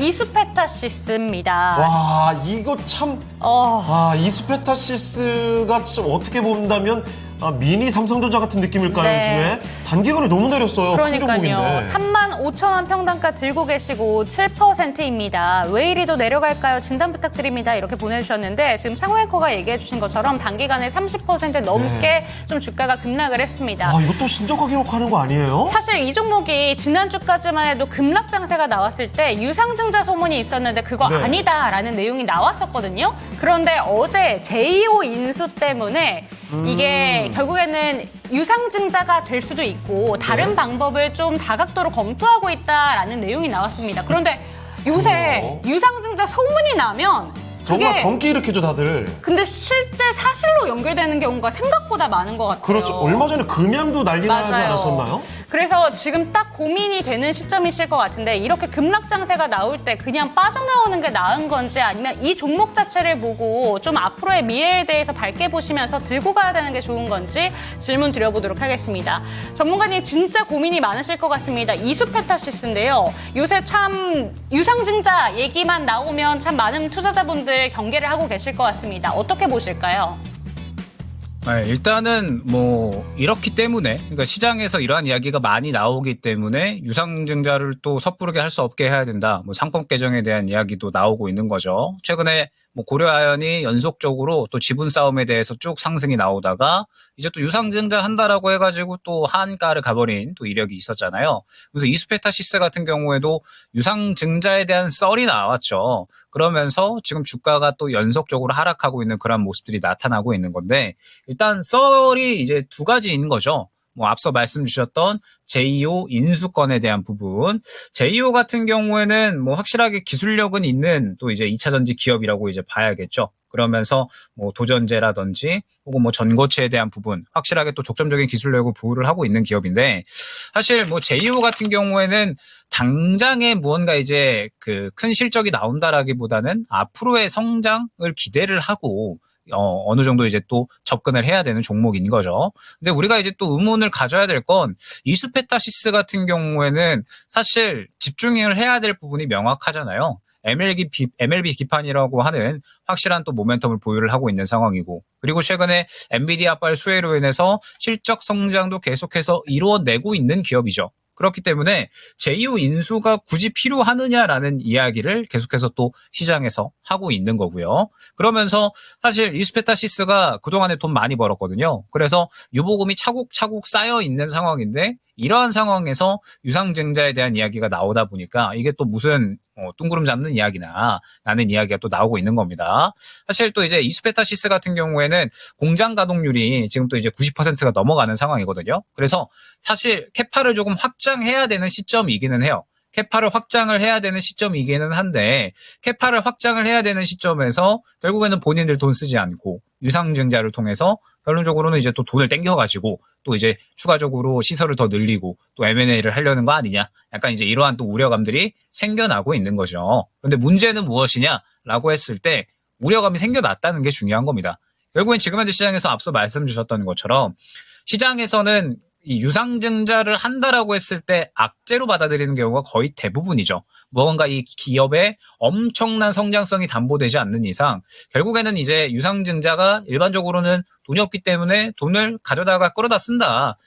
이수페타시스입니다. 와, 이거 참, 이수페타시스가 좀 어떻게 본다면 미니 삼성전자 같은 느낌일까요, 네. 요즘에? 단기간에 너무 내렸어요. 큰 그러니까요. 종목인데. 35,000원 평단가 들고 계시고 7%입니다. 왜 이리 더 내려갈까요? 진단 부탁드립니다. 이렇게 보내주셨는데 지금 창호 앵커가 얘기해 주신 것처럼 단기간에 30% 넘게 좀 주가가 급락을 했습니다. 이것도 신저가 기록하는 거 아니에요? 사실 이 종목이 지난주까지만 해도 급락 장세가 나왔을 때 유상증자 소문이 있었는데 그거 네. 아니다라는 내용이 나왔었거든요. 그런데 어제 제2호 인수 때문에 이게 결국에는 유상증자가 될 수도 있고 다른 네. 방법을 좀 다각도로 검토하고 있다라는 내용이 나왔습니다. 그런데 요새 유상증자 소문이 나면 정말 그게 경기 일으키죠, 다들. 근데 실제 사실로 연결되는 경우가 생각보다 많은 것 같아요. 그렇죠. 얼마 전에 금양도 난리 나지 맞아요. 않았었나요? 그래서 지금 딱 고민이 되는 시점이실 것 같은데 이렇게 급락 장세가 나올 때 그냥 빠져나오는 게 나은 건지 아니면 이 종목 자체를 보고 좀 앞으로의 미래에 대해서 밝게 보시면서 들고 가야 되는 게 좋은 건지 질문 드려보도록 하겠습니다. 전문가님 진짜 고민이 많으실 것 같습니다. 이수페타시스인데요. 요새 참 유상증자 얘기만 나오면 참 많은 투자자분들 경계를 하고 계실 것 같습니다. 어떻게 보실까요? 네, 일단은 뭐 이렇기 때문에 그러니까 시장에서 이러한 이야기가 많이 나오기 때문에 유상증자를 또 섣부르게 할 수 없게 해야 된다. 뭐 상법 개정에 대한 이야기도 나오고 있는 거죠. 최근에 뭐 고려아연이 연속적으로 또 지분 싸움에 대해서 쭉 상승이 나오다가 이제 또 유상증자 한다라고 해가지고 또 하한가를 가버린 또 이력이 있었잖아요. 그래서 이수페타시스 같은 경우에도 유상증자에 대한 썰이 나왔죠. 그러면서 지금 주가가 또 연속적으로 하락하고 있는 그런 모습들이 나타나고 있는 건데 일단 썰이 이제 두 가지인 거죠. 뭐 앞서 말씀 주셨던 제2호 인수권에 대한 부분. 제2호 같은 경우에는 뭐 확실하게 기술력은 있는 또 이제 2차 전지 기업이라고 이제 봐야겠죠. 그러면서 뭐 도전제라든지 혹은 뭐 전고체에 대한 부분 확실하게 또 독점적인 기술력을 보유를 하고 있는 기업인데 사실 뭐 제2호 같은 경우에는 당장에 무언가 이제 그 큰 실적이 나온다라기보다는 앞으로의 성장을 기대를 하고 어느 정도 이제 또 접근을 해야 되는 종목인 거죠. 근데 우리가 이제 또 의문을 가져야 될 건 이수페타시스 같은 경우에는 사실 집중을 해야 될 부분이 명확하잖아요. MLB 기판이라고 하는 확실한 또 모멘텀을 보유를 하고 있는 상황이고 그리고 최근에 엔비디아발 수혜로 인해서 실적 성장도 계속해서 이루어내고 있는 기업이죠. 그렇기 때문에 제2호 인수가 굳이 필요하느냐라는 이야기를 계속해서 또 시장에서 하고 있는 거고요. 그러면서 사실 이수페타시스가 그동안에 돈 많이 벌었거든요. 그래서 유보금이 차곡차곡 쌓여 있는 상황인데 이러한 상황에서 유상증자에 대한 이야기가 나오다 보니까 이게 또 무슨 뚱구름 잡는 이야기나 라는 이야기가 또 나오고 있는 겁니다. 사실 또 이제 이수페타시스 같은 경우에는 공장 가동률이 지금 또 이제 90%가 넘어가는 상황이거든요. 그래서 사실 캐파를 조금 확장해야 되는 시점이기는 해요. 캐파를 확장을 해야 되는 시점이기는 한데 캐파를 확장을 해야 되는 시점에서 결국에는 본인들 돈 쓰지 않고 유상증자를 통해서 결론적으로는 이제 또 돈을 땡겨가지고 또 이제 추가적으로 시설을 더 늘리고 또 M&A를 하려는 거 아니냐. 약간 이제 이러한 또 우려감들이 생겨나고 있는 거죠. 그런데 문제는 무엇이냐라고 했을 때 우려감이 생겨났다는 게 중요한 겁니다. 결국엔 지금 현재 시장에서 앞서 말씀 주셨던 것처럼 시장에서는 이 유상증자를 한다라고 했을 때 악재로 받아들이는 경우가 거의 대부분이죠. 무언가 이 기업의 엄청난 성장성이 담보되지 않는 이상 결국에는 이제 유상증자가 일반적으로는 돈이 없기 때문에 돈을 가져다가 끌어다 쓴다.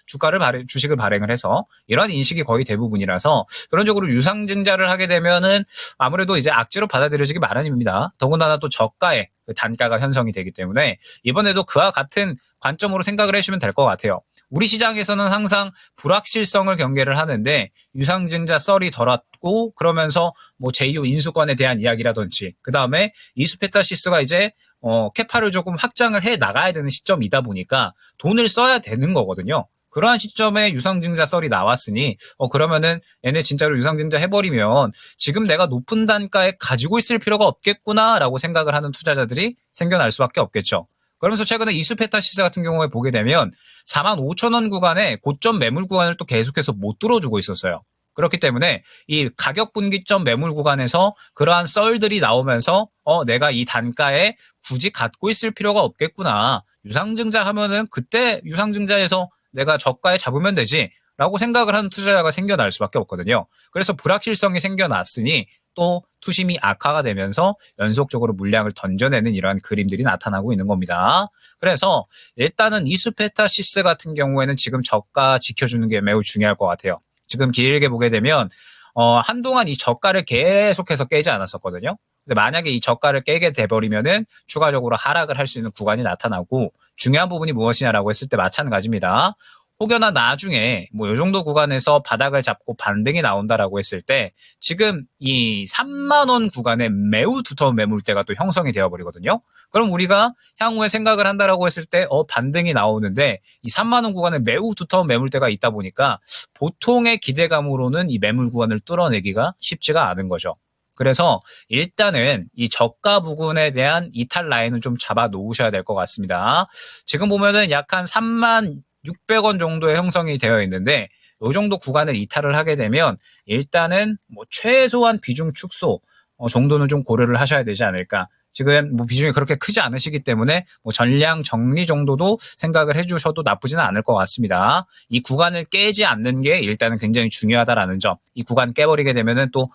주식을 발행을 해서 이런 인식이 거의 대부분이라서 그런적으로 유상증자를 하게 되면은 아무래도 이제 악재로 받아들여지기 마련입니다. 더군다나 또 저가의 그 단가가 형성이 되기 때문에 이번에도 그와 같은 관점으로 생각을 해주시면 될 것 같아요. 우리 시장에서는 항상 불확실성을 경계를 하는데 유상증자 썰이 덜었고 그러면서 뭐 제2호 인수권에 대한 이야기라든지 그다음에 이수페타시스가 이제 캐파를 조금 확장을 해 나가야 되는 시점이다 보니까 돈을 써야 되는 거거든요. 그러한 시점에 유상증자 썰이 나왔으니 그러면은 얘네 진짜로 유상증자 해버리면 지금 내가 높은 단가에 가지고 있을 필요가 없겠구나라고 생각을 하는 투자자들이 생겨날 수밖에 없겠죠. 그러면서 최근에 이수페타시스 같은 경우에 보게 되면 45,000원 구간에 고점 매물 구간을 또 계속해서 못 들어주고 있었어요. 그렇기 때문에 이 가격 분기점 매물 구간에서 그러한 썰들이 나오면서 내가 이 단가에 굳이 갖고 있을 필요가 없겠구나. 유상증자 하면은 그때 유상증자에서 내가 저가에 잡으면 되지 라고 생각을 하는 투자자가 생겨날 수밖에 없거든요. 그래서 불확실성이 생겨났으니 또 투심이 악화가 되면서 연속적으로 물량을 던져내는 이러한 그림들이 나타나고 있는 겁니다. 그래서 일단은 이수페타시스 같은 경우에는 지금 저가 지켜주는 게 매우 중요할 것 같아요. 지금 길게 보게 되면 한동안 이 저가를 계속해서 깨지 않았었거든요. 근데 만약에 이 저가를 깨게 돼버리면은 추가적으로 하락을 할 수 있는 구간이 나타나고 중요한 부분이 무엇이냐라고 했을 때 마찬가지입니다. 혹여나 나중에 뭐 요 정도 구간에서 바닥을 잡고 반등이 나온다라고 했을 때 지금 이 3만 원 구간에 매우 두터운 매물대가 또 형성이 되어버리거든요. 그럼 우리가 향후에 생각을 한다라고 했을 때 반등이 나오는데 이 3만 원 구간에 매우 두터운 매물대가 있다 보니까 보통의 기대감으로는 이 매물 구간을 뚫어내기가 쉽지가 않은 거죠. 그래서 일단은 이 저가 부근에 대한 이탈 라인은 좀 잡아 놓으셔야 될 것 같습니다. 지금 보면은 약 한 3만 600원 정도의 형성이 되어 있는데 이 정도 구간을 이탈을 하게 되면 일단은 뭐 최소한 비중 축소 정도는 좀 고려를 하셔야 되지 않을까. 지금 뭐 비중이 그렇게 크지 않으시기 때문에 뭐 전량 정리 정도도 생각을 해주셔도 나쁘지는 않을 것 같습니다. 이 구간을 깨지 않는 게 일단은 굉장히 중요하다라는 점. 이 구간 깨버리게 되면은 또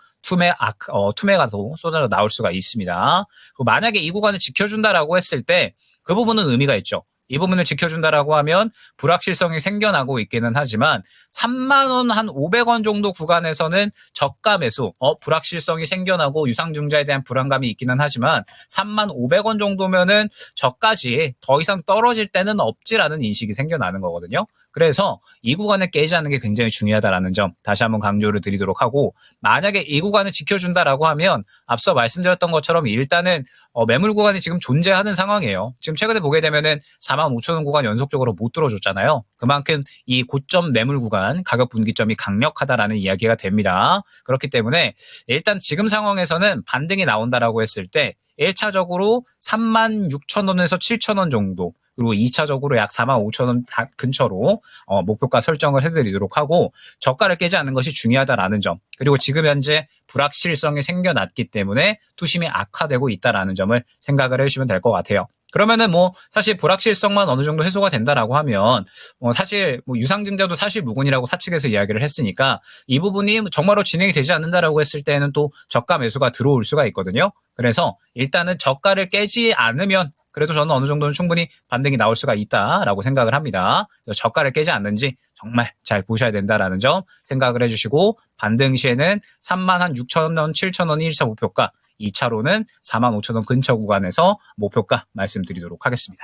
투매가 또 쏟아져 나올 수가 있습니다. 그리고 만약에 이 구간을 지켜준다라고 했을 때 그 부분은 의미가 있죠. 이 부분을 지켜준다라고 하면 불확실성이 생겨나고 있기는 하지만 3만 원 한 500원 정도 구간에서는 저가 매수, 불확실성이 생겨나고 유상증자에 대한 불안감이 있기는 하지만 3만 500원 정도면은 저까지 더 이상 떨어질 때는 없지라는 인식이 생겨나는 거거든요. 그래서 이 구간을 깨지 않는 게 굉장히 중요하다라는 점 다시 한번 강조를 드리도록 하고 만약에 이 구간을 지켜준다라고 하면 앞서 말씀드렸던 것처럼 일단은 매물 구간이 지금 존재하는 상황이에요. 지금 최근에 보게 되면은 45,000원 구간 연속적으로 못 들어줬잖아요. 그만큼 이 고점 매물 구간 가격 분기점이 강력하다라는 이야기가 됩니다. 그렇기 때문에 일단 지금 상황에서는 반등이 나온다라고 했을 때 1차적으로 36,000원에서 7,000원 정도 그리고 2차적으로 약 45,000원 근처로 목표가 설정을 해드리도록 하고 저가를 깨지 않는 것이 중요하다라는 점 그리고 지금 현재 불확실성이 생겨났기 때문에 투심이 악화되고 있다라는 점을 생각을 해주시면 될 것 같아요. 그러면은 뭐 사실 불확실성만 어느 정도 해소가 된다라고 하면 사실 뭐 유상증자도 사실 무근이라고 사측에서 이야기를 했으니까 이 부분이 정말로 진행이 되지 않는다라고 했을 때는 또 저가 매수가 들어올 수가 있거든요. 그래서 일단은 저가를 깨지 않으면 그래도 저는 어느 정도는 충분히 반등이 나올 수가 있다라고 생각을 합니다. 저가를 깨지 않는지 정말 잘 보셔야 된다라는 점 생각을 해주시고 반등 시에는 36,000원, 7,000원이 1차 목표가 2차로는 45,000원 근처 구간에서 목표가 말씀드리도록 하겠습니다.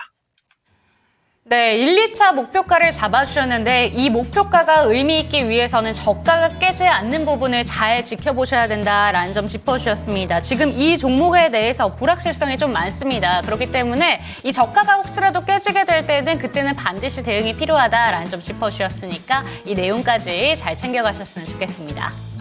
네, 1, 2차 목표가를 잡아주셨는데 이 목표가가 의미 있기 위해서는 저가가 깨지 않는 부분을 잘 지켜보셔야 된다라는 점 짚어주셨습니다. 지금 이 종목에 대해서 불확실성이 좀 많습니다. 그렇기 때문에 이 저가가 혹시라도 깨지게 될 때는 그때는 반드시 대응이 필요하다라는 점 짚어주셨으니까 이 내용까지 잘 챙겨가셨으면 좋겠습니다.